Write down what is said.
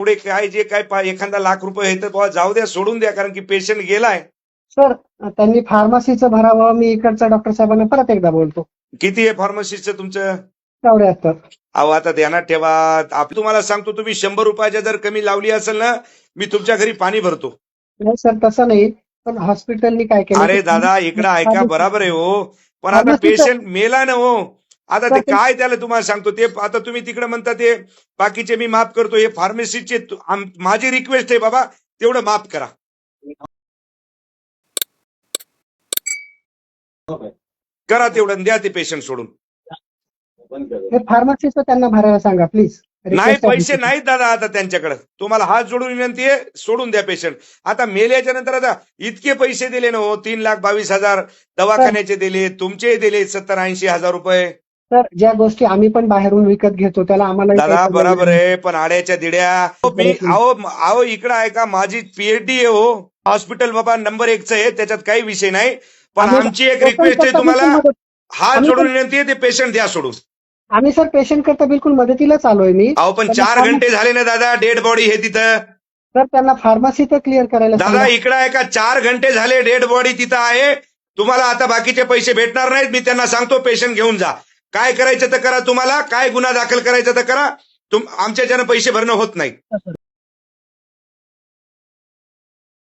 पुढे काय जे काय एखादा लाख रुपये आहे तर बुवा जाऊ द्या, सोडून द्या, कारण की पेशंट गेलाय. सर त्यांनी फार्मसीचं भरावं. मी इकडच्या डॉक्टर साहेबांना परत एकदा बोलतो. किती आहे फार्मसीचं तुमचं? 74. अहो आता ध्यानात ठेवा, तुम्हाला सांगतो, तुम्ही 100 रुपयाच्या जर कमी लावली असेल ना, मी तुमच्या घरी पाणी भरतो. नाही सर तसं नाही, पण हॉस्पिटलनी काय केलं? अरे दादा इकडं ऐका, बराबर आहे हो, पण आता पेशंट मेला ना हो. आता ते काय त्याला तुम्हाला सांगतो ते, आता तुम्ही तिकडे म्हणता ते बाकीचे मी माफ करतो, हे फार्मसीचे माझी रिक्वेस्ट आहे बाबा, तेवढं माफ करा. करा तेवढं, द्या ते पेशंट सोडून. हे फार्मसीचं त्यांना भरायला सांगा प्लीज. नाही पैसे नाहीत दादा आता त्यांच्याकडे. तुम्हाला हात जोडून विनंती आहे, सोडून द्या पेशंट. आता मेल्याच्या नंतर आता इतके पैसे दिले ना हो, 3,22,000 दवाखान्याचे दिले, तुमचे दिले 70-80 हजार रुपये. सर ज्या गोष्टी आम्ही पण बाहेरून विकत घेतो त्याला आम्हाला दादा बरोबर आहे, पण आड्याच्या दिड्या मी अहो इकडं ऐका, माझी पीएचडी आहे हो, हॉस्पिटल बाबा नंबर 1चं आहे, त्याच्यात काही विषय नाही. पण आमची एक रिक्वेस्ट आहे तुम्हाला, हात जोडून विनंती आहे, ते पेशंट द्या सोडून. आम्ही सर पेशंट करता बिलकुल मदतीलाच आलोय मी. अहो पण 4 घंटे झाले ना दादा, डेड बॉडी हे तिथं. सर त्यांना फार्मसी तर क्लिअर करायला दादा इकडं ऐका, 4 घंटे झाले, डेड बॉडी तिथं आहे. तुम्हाला आता बाकीचे पैसे भेटणार नाहीत. मी त्यांना सांगतो पेशंट घेऊन जा. काय करायचं तर करा, तुम्हाला काय गुन्हा दाखल करायचा तर करा. आमच्याच्यानं पैसे भरणं होत नाही.